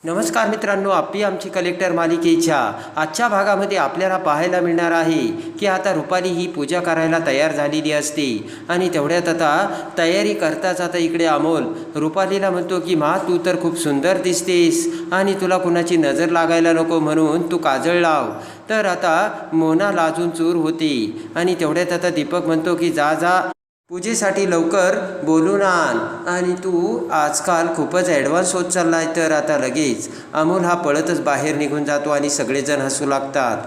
नमस्कार मित्रांनो, आप्पी आमची कलेक्टर मालिकेच्या आजच्या भागामध्ये आपल्याला पाहायला मिळणार आहे की आता रुपाली ही पूजा करायला तयार झालेली असते आणि तेवढ्यात आता तयारी करताच आता इकडे अमोल रुपालीला म्हणतो की मा, तू तर खूप सुंदर दिसतेस आणि तुला कुणाची नजर लागायला नको म्हणून तू काजळ लाव. तर आता मोना लाजून चूर होते आणि तेवढ्यात आता दीपक म्हणतो की जा जा पूजेसाठी लवकर बोलून आण आणि तू आजकाल खूपच ॲडव्हान्स होत चालला आहे. तर आता लगेच अमोल हा पळतच बाहेर निघून जातो आणि सगळेजण हसू लागतात.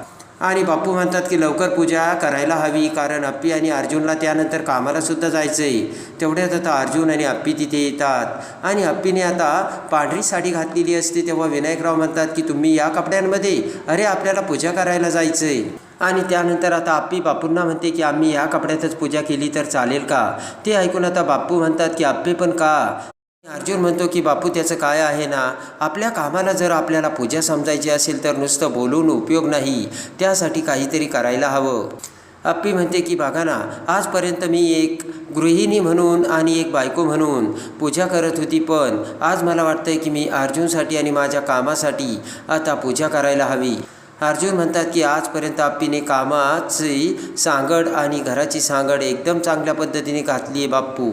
आणि बापू म्हणतात की लवकर पूजा करायला हवी, कारण अप्पी आणि अर्जुनला त्यानंतर कामालासुद्धा जायचं आहे. तेवढ्यात आता अर्जुन आणि अप्पी तिथे येतात आणि अप्पीने आता पांढरी साडी घातलेली असते. तेव्हा विनायकराव म्हणतात की तुम्ही या कपड्यांमध्ये, अरे आपल्याला पूजा करायला जायचं आहे. आणि त्यानंतर आता अप्पी बापूंना म्हणते की आम्ही या कपड्यातच पूजा केली तर चालेल का. ते ऐकून आता बापू म्हणतात की अप्पी पण का. अर्जुन म्हणतो की बापू त्याचं काय आहे ना, आपल्या कामाला जर आपल्याला पूजा समजायची असेल तर नुसतं बोलून उपयोग नाही, त्यासाठी काहीतरी करायला हवं. अप्पी म्हणते की बघा ना, आजपर्यंत मी एक गृहिणी म्हणून आणि एक बायको म्हणून पूजा करत होती, पण आज मला वाटतंय की मी अर्जुनसाठी आणि माझ्या कामासाठी आता पूजा करायला हवी. अर्जुन म्हणतात की आजपर्यंत अप्पीने कामाची सांगड आणि घराची सांगड एकदम चांगल्या पद्धतीने घातली आहे बाप्पू,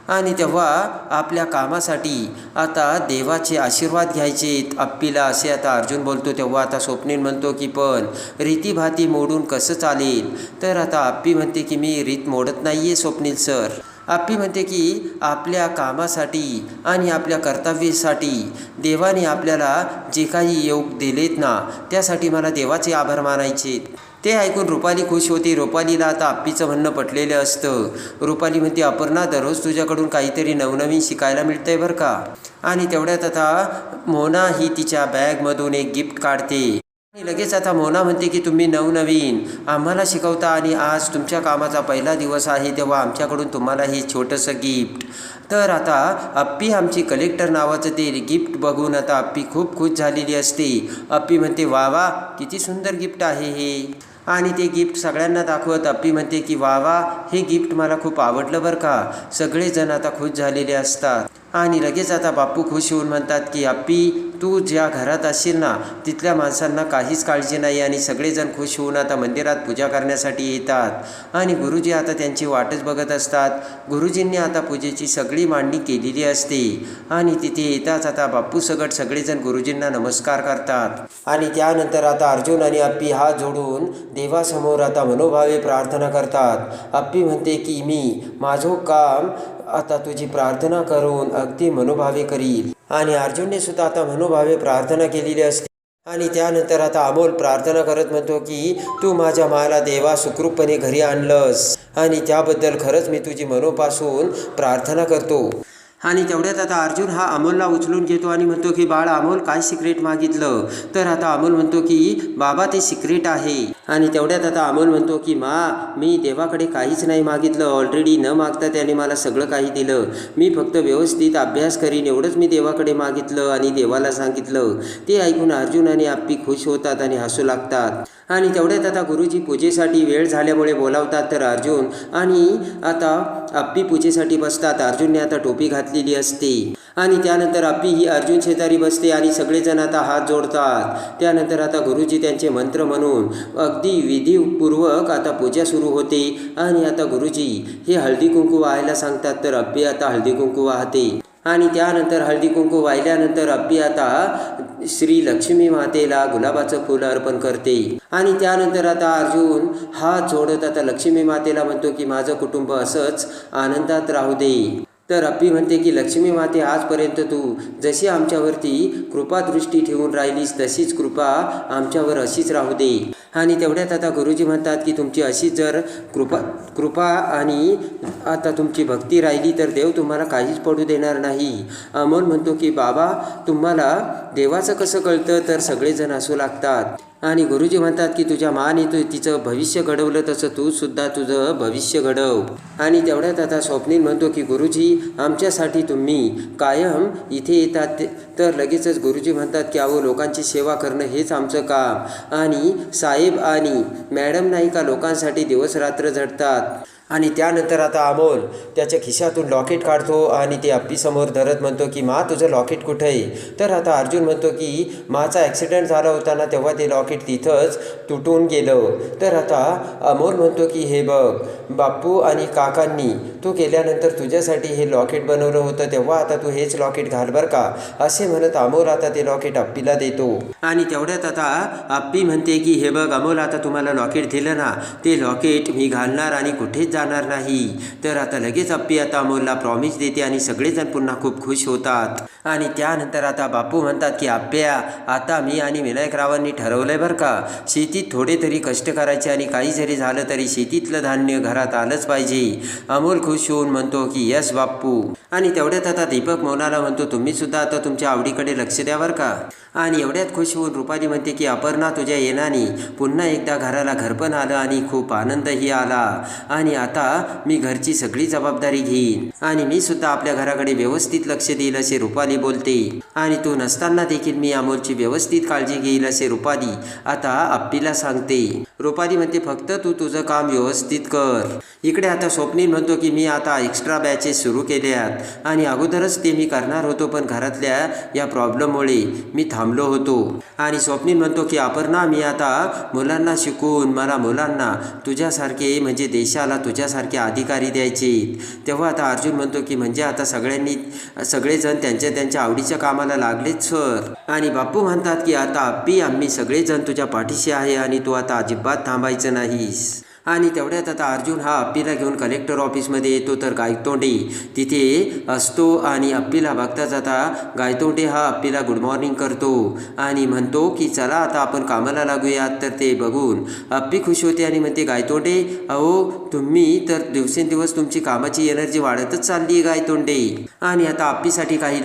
आणि तेव्हा आपल्या कामासाठी आता देवाचे आशीर्वाद घ्यायचेत अप्पीला, असे आता अर्जुन बोलतो. तेव्हा आता स्वप्नील म्हणतो की पण रीतीभाती मोडून कसं चालेल. तर आता अप्पी म्हणते की मी रीत मोडत नाही आहे स्वप्नील सर. अप्पी म्हणते की आपल्या कामासाठी आणि आपल्या कर्तव्यासाठी देवाने आपल्याला जे काही योग दिलेत ना, त्यासाठी मला देवाचे आभार मानायचे. ते ऐकून रुपाली खुश होती. रुपालीला आता अप्पीचं म्हणणं पटलेलं असतं. रुपाली म्हणते अपर्णा, दररोज तुझ्याकडून काहीतरी नवनवीन शिकायला मिळतंय बरं का. आणि तेवढ्यात आता मोना ही तिच्या बॅगमधून एक गिफ्ट काढते आणि लगेच आता मोना म्हणते की तुम्ही नवनवीन आम्हाला शिकवता आणि आज तुमच्या कामाचा पहिला दिवस आहे, तेव्हा आमच्याकडून तुम्हाला हे छोटंसं गिफ्ट. तर आता अप्पी आमची कलेक्टर नावाचं ते गिफ्ट बघून आता अप्पी खूप खुश झालेली असते. अप्पी म्हणते वा वा, किती सुंदर गिफ्ट आहे हे. आणि ते गिफ्ट सगळ्यांना दाखवत अप्पी म्हणते की वा वा, हे गिफ्ट मला खूप आवडलं बरं का. सगळेजण आता खुश झालेले असतात आणि लगेच आता बापू खुश होऊन म्हणतात की अप्पी, तू ज्या घरात असशील ना, तिथल्या माणसांना काहीच काळजी नाही. आणि सगळेजण खुश होऊन आता मंदिरात पूजा करण्यासाठी येतात आणि गुरुजी आता त्यांची वाटच बघत असतात. गुरुजींनी आता पूजेची सगळी मांडणी केलेली असते आणि तिथे येताच आता बापू सगट सगळेजण गुरुजींना नमस्कार करतात. आणि त्यानंतर आता अर्जुन आणि अप्पी हात जोडून देवासमोर आता मनोभावे प्रार्थना करतात. अप्पी म्हणते की मी माझं काम आता तुझी प्रार्थना करून अगदी मनोभावे करील. आणि अर्जुनने सुद्धा आता मनोभावे प्रार्थना केलेली असते. आणि त्यानंतर आता अमोल प्रार्थना करत म्हणतो की तू माझ्या माला देवा सुखरूपपणे घरी आणलंस आणि त्याबद्दल खरंच मी तुझी मनोपासून प्रार्थना करतो. आणि तेवढ्यात आता अर्जुन हा अमोलला उचलून घेतो आणि म्हणतो की बाळा अमोल, काय सिक्रेट मागितलं. तर आता अमोल म्हणतो की बाबा ते सिक्रेट आहे. आणि तेवढ्यात आता अमोल म्हणतो की मी देवाकडे काहीच नाही मागितलं, ऑलरेडी न मागता त्याने मला सगळं काही दिलं. मी फक्त व्यवस्थित अभ्यास करीन एवढंच मी देवाकडे मागितलं आणि देवाला सांगितलं. ते ऐकून अर्जुन आणि अप्पी खुश होतात आणि हसू लागतात. आणि तेवढ्यात आता गुरुजी पूजेसाठी वेळ झाल्यामुळे बोलावतात. तर अर्जुन आणि आता अप्पी पूजेसाठी बसतात. अर्जुनने आता टोपी घातलेली असते आणि त्यानंतर अप्पी ही अर्जुन शेजारी बसते आणि सगळेजण आता हात जोडतात. त्यानंतर आता गुरुजी त्यांचे मंत्र म्हणून अगदी विधीपूर्वक आता पूजा सुरू होते. आणि आता गुरुजी हे हळदी कुंकू वाहायला सांगतात. तर अप्पी आता हळदी कुंकू वाहते आणि त्यानंतर हळदी कुंकू वाहिल्यानंतर अप्पी आता श्री लक्ष्मी मातेला गुलाबाचं फूल अर्पण करते. आणि त्यानंतर आता अर्जुन हात जोडत आता लक्ष्मी मातेला म्हणतो की माझं कुटुंब असंच आनंदात राहू दे. तर अप्पी म्हणते की लक्ष्मी माते, आजपर्यंत तू जशी आमच्यावरती कृपादृष्टी ठेवून राहिलीस तशीच कृपा आमच्यावर अशीच राहू दे. आणि तेवढ्यात आता गुरुजी म्हणतात की तुमची अशीच जर कृपा आणि आता तुमची भक्ती राहिली तर देव तुम्हाला काहीच पडू देणार नाही. अमोल म्हणतो की बाबा, तुम्हाला देवाचं कसं कळतं. तर सगळेजण हसू लागतात. आणि गुरुजी म्हणतात की तुझ्या माने तू तिचं भविष्य घडवलं तसं तू सुद्धा तुझं भविष्य घडव. आणि तेवढ्यात आता स्वप्नील म्हणतो की गुरुजी, आमच्यासाठी तुम्ही कायम इथे येतात. तर लगेचच गुरुजी म्हणतात की अहो, लोकांची सेवा करणं हेच आमचं काम. आणि साहेब आणि मॅडम नाही का लोकांसाठी दिवस रात्र झटतात. आणि त्यानंतर आता अमोल त्याच्या खिशातून लॉकेट काढतो आणि ते अप्पीसमोर धरत म्हणतो की मा तुझं लॉकेट कुठं आहे. तर आता अर्जुन म्हणतो की माचा ॲक्सिडेंट झाला होता ना तेव्हा ते लॉकेट तिथंच तुटून गेलं. तर आता अमोल म्हणतो की हे बघ बाप्पू आणि काकांनी तू गेल्यानंतर तुझ्यासाठी हे लॉकेट बनवलं होतं तेव्हा आता तू हेच लॉकेट घाल बरं का, असे म्हणत अमोल आता ते लॉकेट अप्पीला देतो. आणि तेवढ्यात आता अप्पी म्हणते की हे बघ अमोल आता तुम्हाला लॉकेट दिलं ना ते लॉकेट मी घालणार आणि कुठेच जाणार नाही. तर आता लगेच अप्पी आता अमोलला प्रॉमिस देते आणि सगळेजण पुन्हा खूप खुश होतात. आणि त्यानंतर आता बापू म्हणतात की आप्या आता मी आणि विनायकरावांनी ठरवलंय बरं का, शेतीत थोडे तरी कष्ट करायचे आणि काही जरी झालं तरी शेतीतलं धान्य घरात आलंच पाहिजे. अमोल खुश होऊन म्हणतो की यस बाप्पू. आणि तेवढ्यात आता दीपक मोनाला म्हणतो तुम्ही सुद्धा आता तुमच्या आवडीकडे लक्ष द्या बरं का. आणि एवढ्यात खुश होऊन रुपाली म्हणते की अपर्णा तुझ्या येण्याने पुन्हा एकदा घराला घरपण आलं आणि खूप आनंदही आला आणि आता मी घरची सगळी जबाबदारी घेईन आणि मी सुद्धा आपल्या घराकडे व्यवस्थित लक्ष देईल असे रुपाली बोलते. आणि तू नसताना देखील मी अमोलची व्यवस्थित काळजी घेईल असे रुपाली आता अप्पीला सांगते. रुपाली म्हणते फक्त तू तुझं काम व्यवस्थित कर. इकडे आता स्वप्नील म्हणतो की मी आता एक्स्ट्रा बॅचेस सुरू केल्यात आणि अगोदरच ते मी करणार होतो पण घरातल्या या प्रॉब्लेममुळे मी थांबलो होतो. आणि स्वप्नील म्हणतो की अपर्णा मी आता मुलांना शिकवून मला मुलांना तुझ्यासारखे म्हणजे देशाला तुझ्यासारखे अधिकारी द्यायचे. तेव्हा आता अर्जुन म्हणतो की म्हणजे आता सगळेजण त्यांच्या आवडीच्या कामाला लागलेच सर. आणि बाप्पू म्हणतात की आता अप्पी आम्ही सगळेजण तुझ्या पाठीशी आहे आणि तू आता अजिबात थांबायचं नाहीस. आणि तेवढ्यात आता अर्जुन हा अप्पीला घेऊन कलेक्टर ऑफिसमध्ये येतो तर गायतोंडे तिथे असतो आणि अप्पीला बघताच आता गायतोंडे हा अप्पीला गुड मॉर्निंग करतो आणि म्हणतो की चला आता आपण कामाला लागूयात. तर ते बघून अप्पी खुश होते आणि म्हणते गायतोंडे अहो तुम्ही तर दिवसेंदिवस तुमची कामाची एनर्जी वाढतच चालली आहे गायतोंडे. आणि आता अप्पीसाठी काही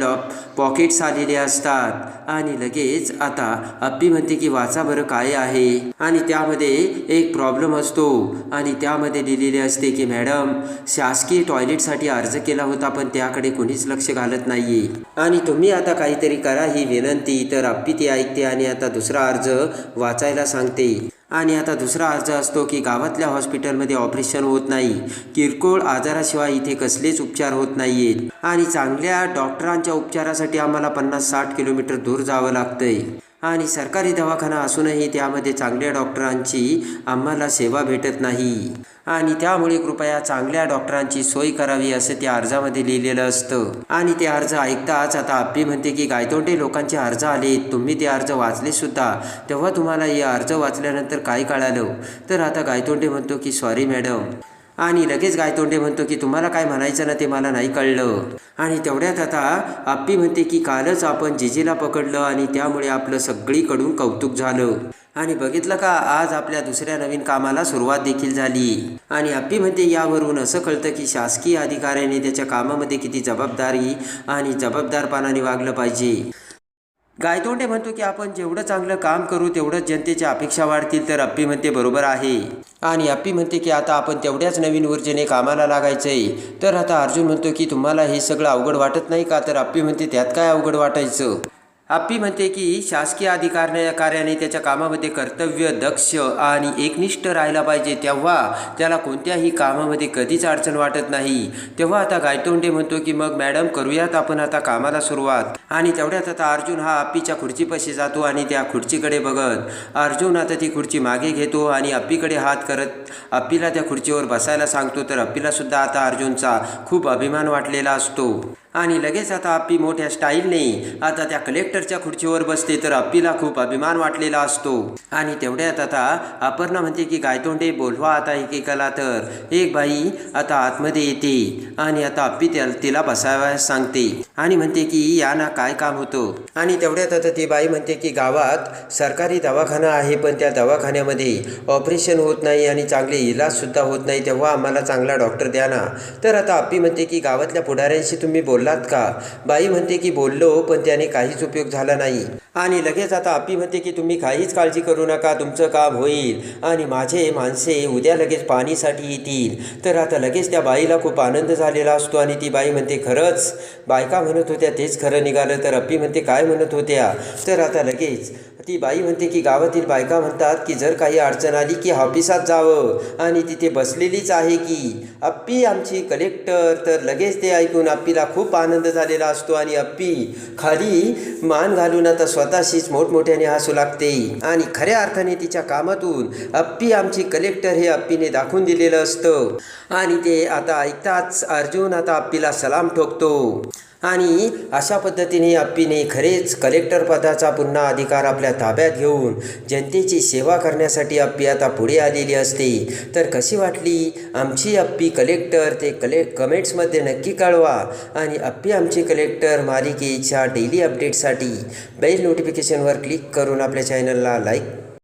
पॉकेट्स आलेले असतात आणि लगेच आता अप्पी म्हणते की वाचा बरं काय आहे. आणि त्यामध्ये एक प्रॉब्लेम असतो आणि त्यामध्ये लिहिलेले असते की मॅडम शासकीय टॉयलेटसाठी अर्ज केला होता पण त्याकडे कोणीच लक्ष घालत नाहीये आणि तुम्ही आता काहीतरी करा ही विनंती. तर अप्पी ती ऐकते आणि आता दुसरा अर्ज वाचायला सांगते. आणि आता दुसरा अर्ज असतो की गावातल्या हॉस्पिटलमध्ये ऑपरेशन होत नाही, किरकोळ आजाराशिवाय इथे कसलेच उपचार होत नाहीयेत आणि चांगल्या डॉक्टरांच्या उपचारासाठी आम्हाला 50-60 किलोमीटर दूर जावं लागतंय आणि सरकारी दवाखाना असूनही त्यामध्ये चांगल्या डॉक्टरांची आम्हाला सेवा भेटत नाही आणि त्यामुळे कृपया चांगल्या डॉक्टरांची सोय करावी असं त्या अर्जामध्ये लिहिलेलं असतं. आणि ते अर्ज ऐकताच आता अप्पी म्हणते की गायतोंडे लोकांचे अर्ज आलेत, तुम्ही ते अर्ज वाचले सुद्धा, तेव्हा तुम्हाला हे अर्ज वाचल्यानंतर काय कळालं. तर आता गायतोंडे म्हणतो की सॉरी मॅडम. आणि लगेच गायतोंडे म्हणतो की तुम्हाला काय म्हणायचं ना ते मला नाही कळलं. आणि तेवढ्यात आता अप्पी म्हणते की कालच आपण जिजीला पकडलं आणि त्यामुळे आपलं सगळीकडून कौतुक झालं आणि बघितलं का आज आपल्या दुसऱ्या नवीन कामाला सुरुवात देखील झाली. आणि अप्पी म्हणते यावरून असं कळतं की शासकीय अधिकाऱ्याने त्याच्या कामामध्ये किती जबाबदारी आणि जबाबदारपणाने वागलं पाहिजे. गायतोंडे म्हणतो की आपण जेवढं चांगलं काम करू तेवढंच जनतेच्या अपेक्षा वाढतील. तर अप्पी म्हणते बरोबर आहे. आणि अप्पी म्हणते की आता आपण तेवढ्याच नवीन ऊर्जेने कामाला लागायचंय. तर आता अर्जुन म्हणतो की तुम्हाला हे सगळं अवघड वाटत नाही का. तर अप्पी म्हणते त्यात काय अवघड वाटायचं. अप्पी म्हणते की शासकीय अधिकाऱ्याने त्याच्या कामामध्ये कर्तव्य दक्ष आणि एकनिष्ठ राहायला पाहिजे, तेव्हा त्याला कोणत्याही कामामध्ये कधीच अडचण वाटत नाही. तेव्हा आता गायतोंडे म्हणतो की मग मॅडम करूयात आपण आता कामाला सुरुवात. आणि तेवढ्यात आता अर्जुन हा अप्पीच्या खुर्चीपाशी जातो आणि त्या खुर्चीकडे बघत अर्जुन आता ती खुर्ची मागे घेतो आणि अप्पीकडे हात करत अप्पीला त्या खुर्चीवर बसायला सांगतो. तर अप्पीला सुद्धा आता अर्जुनचा खूप अभिमान वाटलेला असतो आणि लगेच आता अप्पी मोठ्या स्टाईलने आता त्या कलेक्टरच्या खुर्चीवर बसते. तर अप्पीला खूप अभिमान वाटलेला असतो. आणि तेवढ्यात आता अपर्णा म्हणते की गायतोंडे बोलवा आता एकेकाला. तर एक बाई आता आतमध्ये येते आणि आता अप्पी तिला बसावयास सांगते आणि म्हणते की या ना काय काम होतं. आणि तेवढ्यात आता ती बाई म्हणते की गावात सरकारी दवाखाना आहे पण त्या दवाखान्यामध्ये ऑपरेशन होत नाही आणि चांगले इलाजसुद्धा होत नाही, तेव्हा आम्हाला चांगला डॉक्टर द्या ना. तर आता अप्पी म्हणते की गावातल्या पुढाऱ्यांशी तुम्ही बोललात का. बाई म्हणते की बोललो पण त्याने काहीच उपयोग झाला नाही. आणि लगेच आता अप्पी म्हणते की तुम्ही काहीच काळजी करू नका, तुमचं काम होईल आणि माझे माणसे उद्या लगेच पाणीसाठी येतील. तर आता लगेच त्या बाईला खूप आनंद झालेला असतो आणि ती बाई म्हणते खरंच बायका म्हणत होत्या तेच खरं निघालं. तर अप्पी म्हणते काय म्हणत होत्या. तर आता लगेच ती बाई म्हणते की गावातील बायका म्हणतात की जर काही अडचण आली की ऑफिसात जावं आणि तिथे बसलेलीच आहे की अप्पी आमची कलेक्टर. तर लगेच ते ऐकून अप्पीला खूप आनंद झालेला असतो आणि अप्पी खाली मान घालून आता स्वतःशीच मोठमोठ्याने हसू लागते आणि खऱ्या अर्थाने तिच्या कामातून अप्पी आमची कलेक्टर हे अप्पीने दाखवून दिलेलं असतं. आणि ते आता ऐकताच अर्जुन आता अप्पीला सलाम ठोकतो आणि अशा पद्धतीने अप्पीने खरेच कलेक्टर पदाचा पुन्हा अधिकार आपल्या ताब्यात घेऊन जनतेची सेवा करण्यासाठी अप्पी आता पुढे आलेली असते. तर कशी वाटली आमची अप्पी कलेक्टर ते कमेंट्समध्ये नक्की कळवा. आणि अप्पी आमची कलेक्टर मालिकेच्या डेली अपडेटसाठी बेल नोटिफिकेशनवर क्लिक करून आपल्या चॅनलला लाईक